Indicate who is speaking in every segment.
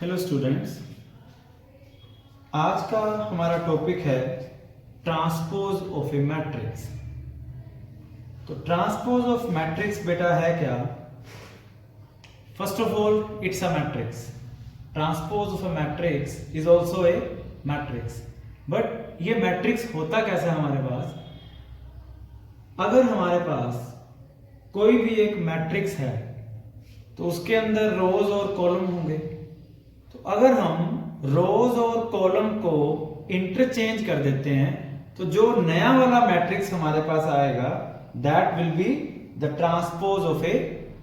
Speaker 1: Hello students, आज का हमारा टॉपिक है ट्रांसपोज ऑफ ए मैट्रिक्स। तो ट्रांसपोज ऑफ मैट्रिक्स बेटा है क्या? First of all it's a matrix. Transpose of a matrix is also a matrix. But ये मैट्रिक्स होता कैसे हमारे पास? अगर हमारे पास कोई भी एक मैट्रिक्स है तो उसके अंदर रोज और कॉलम होंगे। तो अगर हम रोज और कॉलम को इंटरचेंज कर देते हैं तो जो नया वाला मैट्रिक्स हमारे पास आएगा that will be the transpose of a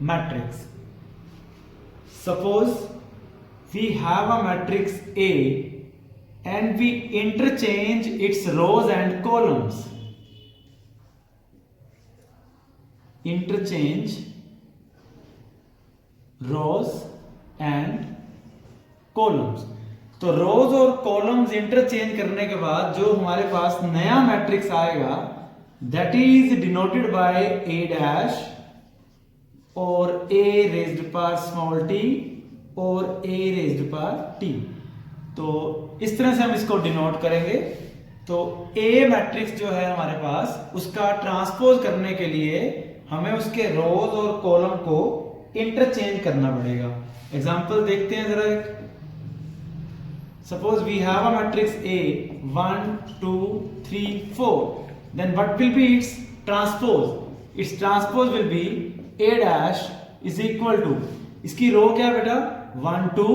Speaker 1: matrix. Suppose we have a matrix A and we interchange its rows and columns. Interchange rows and columns. तो रोज और कॉलम्स इंटरचेंज करने के बाद जो हमारे पास नया मैट्रिक्स आएगा that is denoted by A dash और A raised power small t और A रेज्ड पावर t। तो इस तरह से हम इसको डिनोट करेंगे। तो A मैट्रिक्स जो है हमारे पास उसका ट्रांसपोज करने के लिए हमें उसके रोज और कॉलम को इंटरचेंज करना पड़ेगा। एग्जांपल देखते हैं जरा। Suppose we have a matrix A 1 2 3 4, then what will be its transpose? Its transpose will be A dash is equal to, इसकी रो क्या बेटा 1 2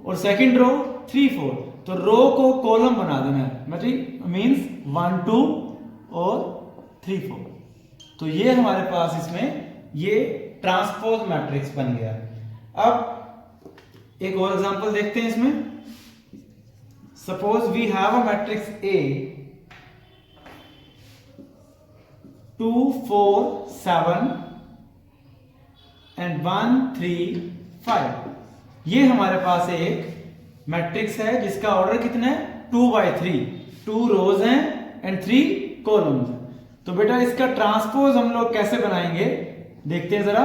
Speaker 1: और सेकंड रो 3 4। तो रो को कॉलम बना देना है, मतलब मींस 1 2 और 3 4। तो ये हमारे पास इसमें ये ट्रांसपोज मैट्रिक्स बन गया। अब एक और एग्जांपल देखते हैं इसमें। Suppose we have a matrix A 2 4 7 and 1 3 5। ये हमारे पास एक मैट्रिक्स है जिसका ऑर्डर कितना है 2 by 3। 2 रोज हैं एंड 3 कॉलम्स। तो बेटा इसका ट्रांसपोज हम लोग कैसे बनाएंगे देखते हैं जरा।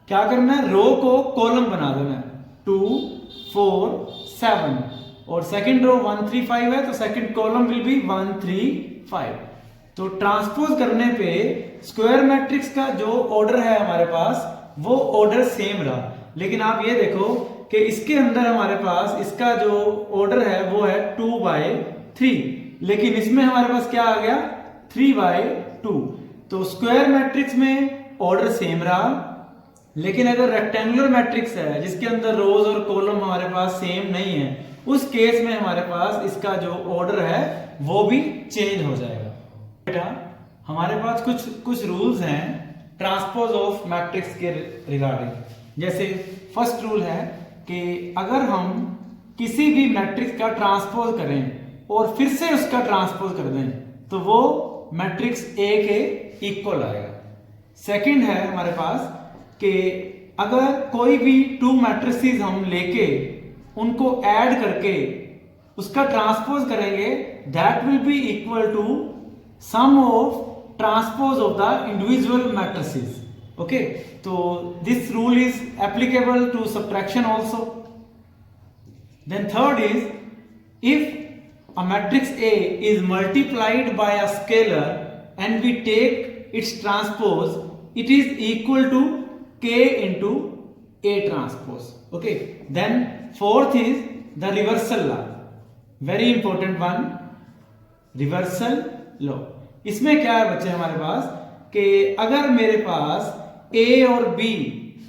Speaker 1: क्या करना है, रो को कॉलम बना देना है 2 4 7 और सेकंड रो 1 3 5 है तो सेकंड कॉलम विल बी 1 3 5। तो ट्रांसपोज करने पे स्क्वायर मैट्रिक्स का जो ऑर्डर है हमारे पास वो ऑर्डर सेम रहा। लेकिन आप ये देखो कि इसके अंदर हमारे पास इसका जो ऑर्डर है वो है 2 by 3, लेकिन इसमें हमारे पास क्या आ गया 3 by 2। तो स्क्वायर मैट्रिक्स में ऑर्डर सेम रहा, लेकिन अगर रेक्टेंगुलर मैट्रिक्स है जिसके अंदर रोज और कॉलम हमारे पास सेम नहीं है उस केस में हमारे पास इसका जो ऑर्डर है वो भी चेंज हो जाएगा। बेटा हमारे पास कुछ रूल्स हैं ट्रांसपोज ऑफ मैट्रिक्स के रिगार्डिंग। जैसे फर्स्ट रूल है कि अगर हम किसी भी मैट्रिक्स का ट्रांसपोज करें और फिर से उसका ट्रांसपोज कर दें तो वो मैट्रिक्स A के इक्वल आएगा। सेकंड है हमारे पास कि अगर कोई भी टू मैट्रिसेस हम लेके उनको ऐड करके उसका ट्रांसपोज करेंगे that will be equal to sum of transpose of the individual matrices. Okay, तो this rule is applicable to subtraction also. Then third is if a matrix A is multiplied by a scalar and we take its transpose, it is equal to K into A transpose. Okay, then fourth is the reversal law, very important one, reversal law। इसमें क्या है बच्चे हमारे पास कि अगर मेरे पास A और B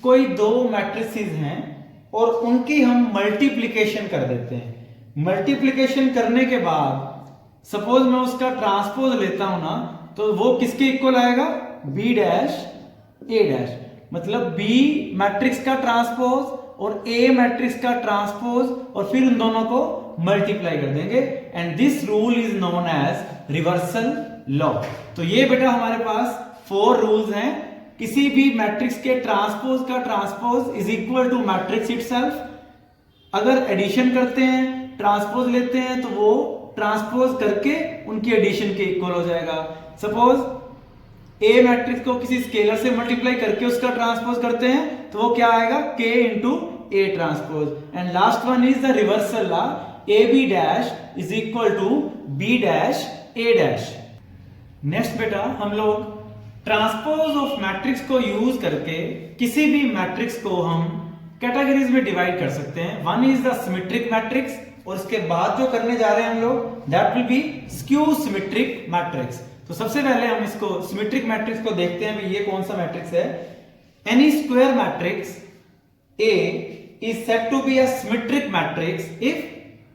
Speaker 1: कोई दो मैट्रिसेस हैं और उनकी हम मल्टीप्लिकेशन कर देते हैं। मल्टीप्लिकेशन करने के बाद सपोज मैं उसका ट्रांसपोज लेता हूं ना तो वो किसके इक्वल आएगा B डैश A डैश, मतलब B मैट्रिक्स का ट्रांसपोज और A मैट्रिक्स का ट्रांसपोज और फिर उन दोनों को मल्टीप्लाई कर देंगे and this rule is known as reversal law. तो ये बेटा हमारे पास 4 रूल्स हैं। किसी भी मैट्रिक्स के ट्रांसपोज का transpose is equal to matrix itself. अगर एडिशन करते हैं ट्रांसपोज लेते हैं तो वो ट्रांसपोज करके उनकी एडिशन के इक्वल हो जाएगा। सपोज A मैट्रिक्स को किसी स्केलर से मल्टीप्लाई करके उसका ट्रांसपोज करते हैं तो वो क्या आएगा K into A transpose, and last one is the reversal law, AB dash is equal to B dash A dash. Next बेटा हम लोग ट्रांसपोज ऑफ मैट्रिक्स को यूज करके किसी भी मैट्रिक्स को हम कैटेगरीज में डिवाइड कर सकते हैं। One is the symmetric matrix, और इसके बाद जो करने जा रहे हैं हम लोग that will B skew symmetric matrix. तो सबसे पहले हम इसको सिमेट्रिक मैट्रिक्स को देखते हैं भाई ये कौन सा मैट्रिक्स है। Any square matrix A is said to be a symmetric matrix if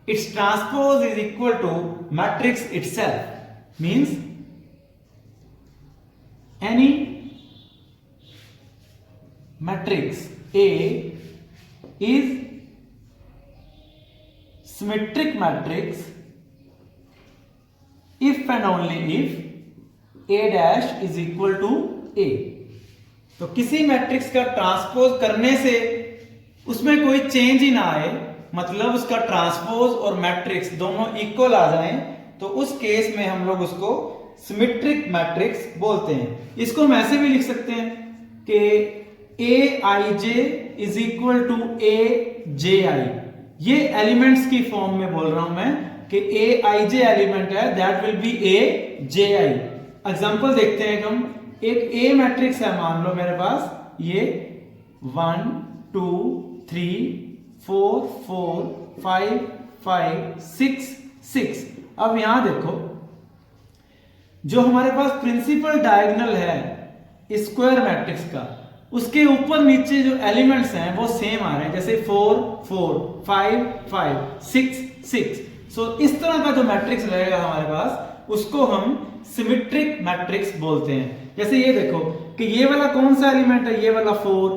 Speaker 1: its transpose is equal to matrix itself. Means any matrix A is symmetric matrix if and only if A dash is equal to A। तो किसी matrix का transpose करने से उसमें कोई change ही ना आए, मतलब उसका ट्रांसपोज और मैट्रिक्स दोनों इक्वल आ जाएं, तो उस केस में हम लोग उसको सिमेट्रिक मैट्रिक्स बोलते हैं। इसको हम ऐसे भी लिख सकते हैं कि Aij is equal to Abi। ये एलिमेंट्स की फॉर्म में बोल रहा हूं मैं कि Aij एलिमेंट है, that will be Abi। Example देखते हैं हम। एक A मैट्रिक्स है, मान लो मेरे पास ये 1 2 3 4 4 5 5 6 6। अब यहां देखो जो हमारे पास प्रिंसिपल डायगोनल है स्क्वायर मैट्रिक्स का, उसके ऊपर नीचे जो एलिमेंट्स हैं वो सेम आ रहे हैं, जैसे 4 4 5 5 6 6। सो इस तरह का जो मैट्रिक्स रहेगा हमारे पास उसको हम सिमेट्रिक मैट्रिक्स बोलते हैं। जैसे ये देखो कि ये वाला कौन सा एलिमेंट है, ये वाला 4,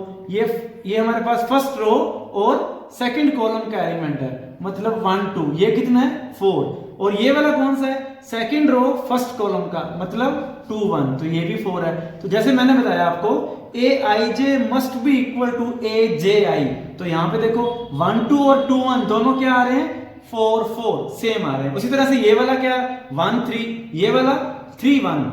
Speaker 1: ये हमारे पास फर्स्ट रो और सेकंड कॉलम का एलिमेंट है, मतलब 1 2, ये कितना है 4, और ये वाला कौन सा है सेकंड रो फर्स्ट कॉलम का, मतलब 2 1, तो ये भी 4 है। तो जैसे मैंने बताया आपको Aij must be equal to Abi, तो यहां पे देखो 1 2 और 2 1 दोनों क्या आ रहे हैं 4 4 सेम आ रहे हैं। उसी तरह से ये वाला क्या 1 3, ये वाला 3 1,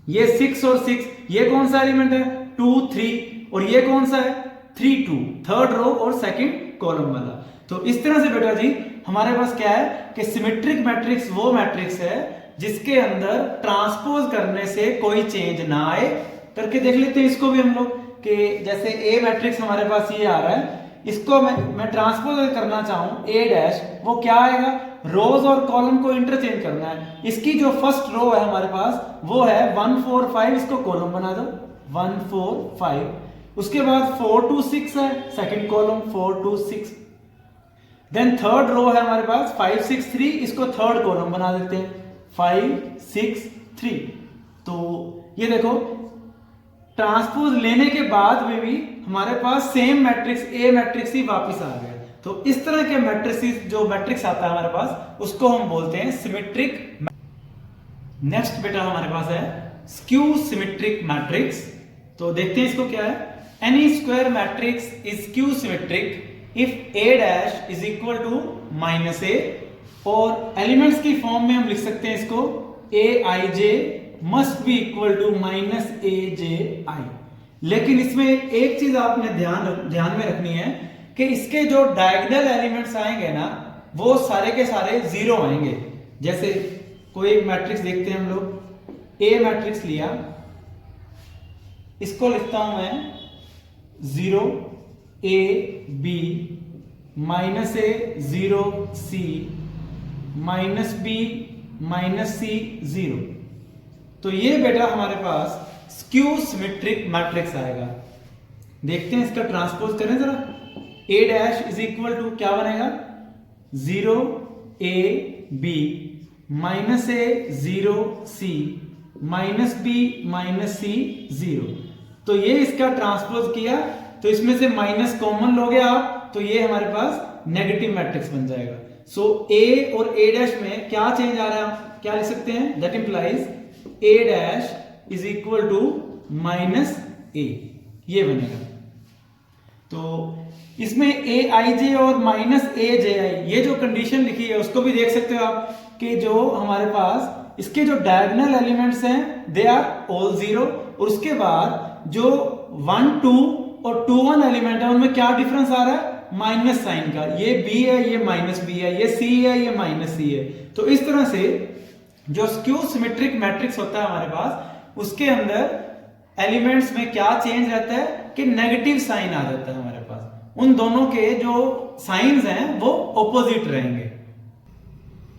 Speaker 1: ये 6 और 6, ये कौन सा एलिमेंट है 2 3, और ये कौन सा है 3 2, थर्ड रो और सेकंड कॉलम वाला। तो इस तरह से बेटा जी हमारे पास क्या है कि सिमेट्रिक मैट्रिक्स वो मैट्रिक्स है जिसके अंदर ट्रांसपोज करने से कोई चेंज ना आए। करके देख लेते हैं इसको भी हम लोग कि जैसे A मैट्रिक्स हमारे पास ये आ रहा है, इसको मैं ट्रांसपोज करना चाहूं A डैश, वो क्या आएगा रोज और कॉलम को इंटरचेंज करना है। इसकी जो फर्स्ट रो है हमारे पास वो है 1 4 5, इसको कॉलम बना दो 1 4 5। उसके बाद 4 2 6 है, second column 4 2 6। Then third row है हमारे पास 5 6 3, इसको थर्ड कॉलम बना देते हैं 5 6 3। तो ये देखो ट्रांसपोज लेने के बाद में भी हमारे पास सेम मैट्रिक्स A मैट्रिक्स ही वापस आ गया। तो इस तरह के मैट्रिक्स जो मैट्रिक्स आता है हमारे पास उसको हम बोलते हैं सिमेट्रिक। नेक्स्ट बेटा हमारे पास है स्क्यू सिमेट्रिक मैट्रिक्स। तो देखते हैं इसको क्या है। Any square matrix is skew symmetric if A dash is equal to -A, और एलिमेंट्स की फॉर्म में हम लिख सकते हैं इसको Aij must be equal to -Aj। लेकिन इसमें एक चीज आपने ध्यान में रखनी है कि इसके जो डायगोनल एलिमेंट्स आएंगे ना वो सारे के सारे 0 आएंगे। जैसे कोई एक मैट्रिक्स देखते हैं हम लोग, A मैट्रिक्स लिया, इसको लिखता हूं मैं 0 A B -A 0 C -B -C 0। तो ये बेटा हमारे पास स्क्यू सिमेट्रिक मैट्रिक्स आएगा। देखते हैं इसका ट्रांसपोज करें जरा। A dash is equal to क्या बनेगा 0 A B -A 0 C -B -C 0। तो ये इसका ट्रांसपोज किया, तो इसमें से माइनस कॉमन लोगे आप, तो ये हमारे पास नेगेटिव मैट्रिक्स बन जाएगा। सो A और A डैश में क्या चेंज आ रहा है, क्या लिख सकते हैं, that implies A dash is equal to -A, ये बनेगा। तो इसमें Aij और -Aji ये जो कंडीशन लिखी है उसको भी देख सकते हो आप कि जो हमारे पास इसके जो डायगोनल एलिमेंट्स हैं दे आर ऑल 0, और उसके बाद जो 1 2 और 2 1 एलिमेंट है उनमें क्या डिफरेंस आ रहा है माइनस साइन का, ये बी है ये माइनस बी है, ये सी है ये माइनस सी है। तो इस तरह से जो स्क्यू सिमेट्रिक मैट्रिक्स होता है हमारे पास, उसके अंदर एलिमेंट्स में क्या चेंज रहता है कि नेगेटिव साइन आ जाता है हमारे पास, उन दोनों के जो साइंस हैं वो ऑपोजिट रहेंगे।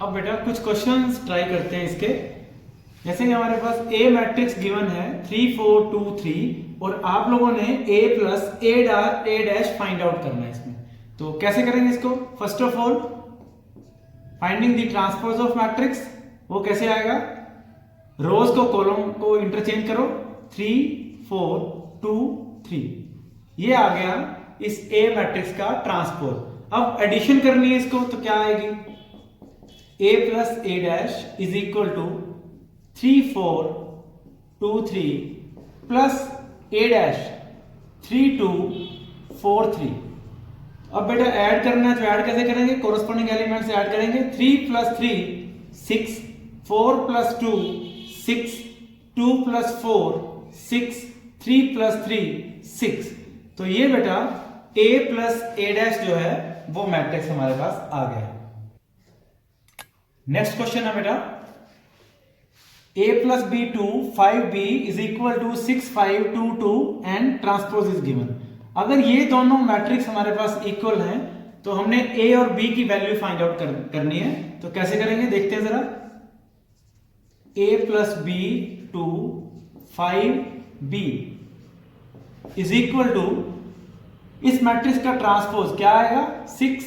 Speaker 1: अब बेटा कुछ क्वेश्चंस ट्राई करते हैं इसके। जैसे कि हमारे पास ए मैट्रिक्स गिवन है 3 4 2 3 और आप लोगों ने a plus a dash find out करना है इसमें। तो कैसे करेंगे इसको? First of all finding the transpose of matrix, वो कैसे आएगा? रोज को कॉलम को इंटरचेंज करो, 3 4 2 3, ये आ गया इस ए मैट्रिक्स का ट्रांसपोज। अब एडिशन करनी है इसको, तो क्या आएगी? a plus a dash is equal to 3 4 2 3 plus a dash 3 2 4 3। अब बेटा ऐड करना है तो ऐड कैसे करेंगे? कोरस्पॉन्डिंग एलिमेंट से ऐड करेंगे। 3 प्लस 3 6, 4 प्लस 2 6, 2 प्लस 4 6, 3 प्लस 3 6। तो ये बेटा a प्लस a डैश जो है वो मैट्रिक्स हमारे पास आ गया। नेक्स्ट क्वेश्चन है बेटा a plus b 2 5b is equal to 6 5 2 2 and transpose is given. अगर ये दोनों मैट्रिक्स हमारे पास इक्वल हैं तो हमने a और b की वैल्यू फाइंड आउट करनी है। तो कैसे करेंगे देखते हैं जरा। a plus b 2 5b is equal to, इस मैट्रिक्स का ट्रांसपोज क्या आएगा? 6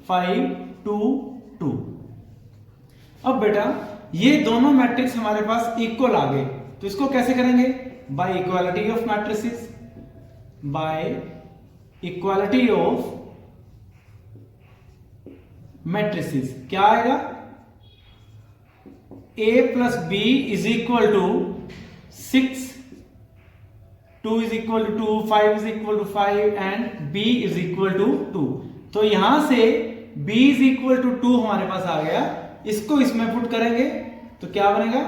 Speaker 1: 5 2 2। अब बेटा ये दोनों मैट्रिक्स हमारे पास इक्वल आ गए, तो इसको कैसे करेंगे? By equality of matrices, by equality of matrices क्या आएगा? a plus b is equal to 6, 2 is equal to 2, 5 is equal to 5 and b is equal to 2। तो यहां से b इज इक्वल टू 2 हमारे पास आ गया, इसको इसमें पुट करेंगे तो क्या बनेगा?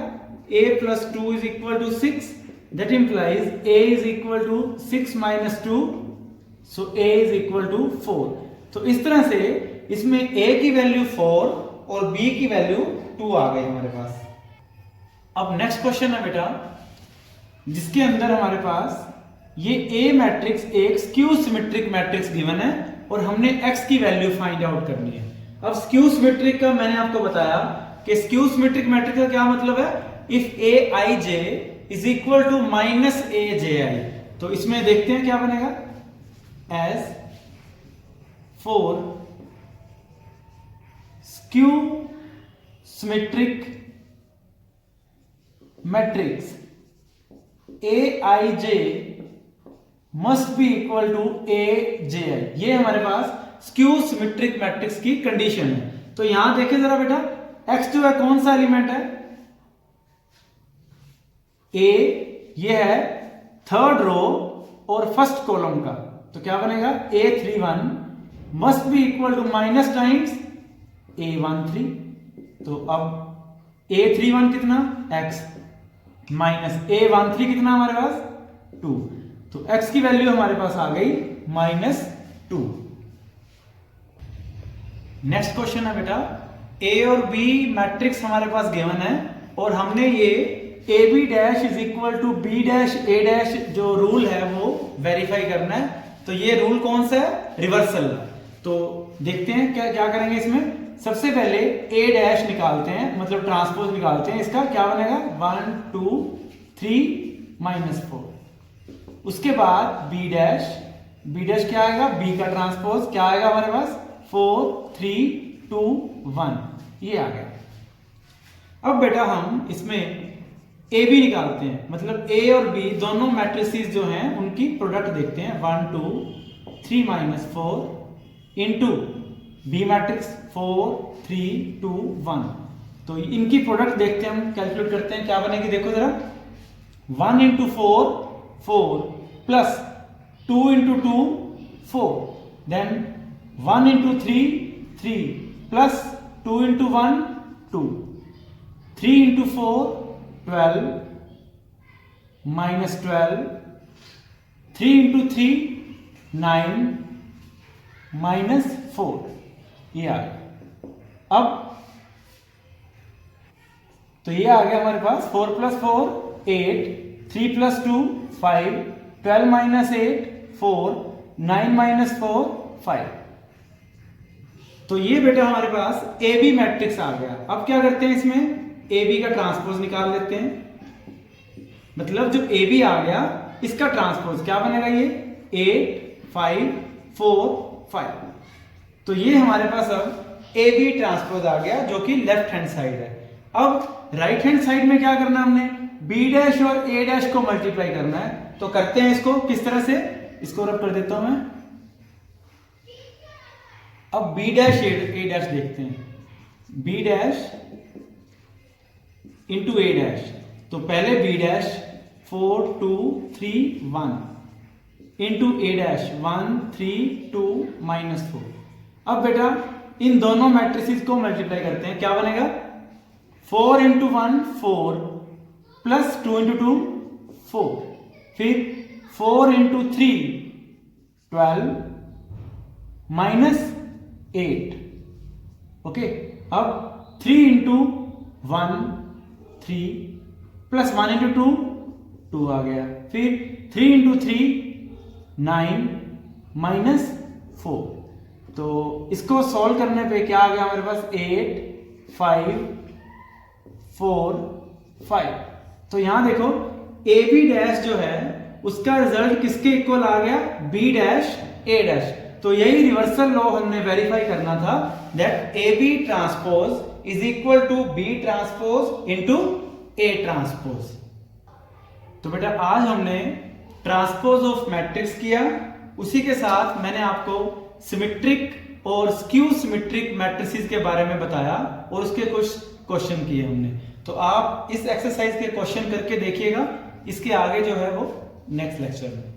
Speaker 1: a plus 2 is equal to 6, that implies a is equal to 6 minus 2, so a is equal to 4। तो इस तरह से इसमें a की वैल्यू 4 और b की वैल्यू 2 आ गई हमारे पास। अब नेक्स्ट क्वेश्चन है बेटा जिसके अंदर हमारे पास ये a मैट्रिक्स एक स्क्यू सिमेट्रिक मैट्रिक्स गिवन है और हमने x की वैल्यू फाइंड आउट करनी है। अब स्क्यू सिमेट्रिक का मैंने आपको बताया कि स्क्यू सिमेट्रिक मैट्रिक्स का क्या मतलब है? If aij is equal to minus aji, तो इसमें देखते हैं क्या बनेगा। As for skew symmetric matrix aij must be equal to aji, ये हमारे पास स्क्यू सिमेट्रिक मैट्रिक्स की कंडीशन है। तो यहां देखें जरा बेटा, x जो है कौन सा एलिमेंट है? a, ये है थर्ड रो और फर्स्ट कॉलम का, तो क्या बनेगा? a31 must be equal to minus times a13। तो अब a31 कितना? x माइनस a13 कितना हमारे पास? 2। तो x की वैल्यू हमारे पास आ गई -2। नेक्स्ट क्वेश्चन है बेटा a और b मैट्रिक्स हमारे पास गिवन है और हमने ये ab dash is equal to b dash a dash जो रूल है वो वेरीफाई करना है। तो ये रूल कौन सा है? रिवर्सल। तो देखते हैं क्या क्या करेंगे इसमें। सबसे पहले a डैश निकालते हैं, मतलब ट्रांसपोज निकालते हैं। इसका क्या बनेगा? 1 2 3 -4। उसके बाद b डैश क्या आएगा? b का ट्रांसपोज क्या आएगा हमारे पास? 4 3 2 1, ये आ गया। अब बेटा हम इसमें a b निकालते हैं, मतलब a और b दोनों मैट्रिसेस जो हैं उनकी प्रोडक्ट देखते हैं। 1 2 3 -4 इनटू b मैट्रिक्स 4 3 2 1। तो इनकी प्रोडक्ट देखते हैं, हम कैलकुलेट करते हैं क्या बनेगी। देखो जरा, 1 into 4 4 plus 2 into 2 4, then 1 into 3 3 plus 2 into 1 2, 3 into 4 12 -12, 3 into 3 9 -4, ये आ गया। अब तो ये आ गया हमारे पास 4 + 4 8, 3 + 2 5, 12 - 8 4, 9 - 4 5। तो ये बेटा हमारे पास ए बी मैट्रिक्स आ गया। अब क्या करते हैं, इसमें ए बी का ट्रांसपोज निकाल लेते हैं। मतलब जो ए बी आ गया इसका ट्रांसपोज क्या बनेगा, ये 8 5 4 5। तो ये हमारे पास अब ए बी ट्रांसपोज आ गया जो कि लेफ्ट हैंड साइड है। अब राइट हैंड साइड में क्या करना है, हमने बी डैश और ए डैश को मल्टीप्लाई करना है। तो करते हैं इसको किस तरह से, इसको रब कर देता हूं मैं। अब बी डैश ए डैश देखते हैं, बी डैश इंटू ए डैश। तो पहले बी डैश 4 2 3 1 इंटू ए डैश 1 3 2 -4। अब बेटा इन दोनों मैट्रिसेस को मल्टीप्लाई करते हैं, क्या बनेगा 4 × 1 4 प्लस 2 × 2 4, फिर 4 × 3 12 -8। ओके, अब 3 × 1 3 प्लस 1 × 2 2 आ गया, फिर 3 × 3 9 -4। तो इसको सॉल्व करने पे क्या आ गया हमारे पास 8 5 4 5। तो यहां देखो ए बी डैश जो है उसका रिजल्ट किसके इक्वल आ गया, बी डैश ए डैश। तो यही रिवर्सल लॉ हमने वेरीफाई करना था, that A B transpose is equal to B transpose into A transpose. तो बेटा आज हमने ट्रांसपोज ऑफ मैट्रिक्स किया, उसी के साथ मैंने आपको सिमेट्रिक और स्क्यू सिमेट्रिक मैट्रिसेस के बारे में बताया और उसके कुछ क्वेश्चन किए हमने। तो आप इस एक्सरसाइज के क्वेश्चन करके देखिएगा, इसके आगे जो है वो नेक्स्ट लेक्चर में।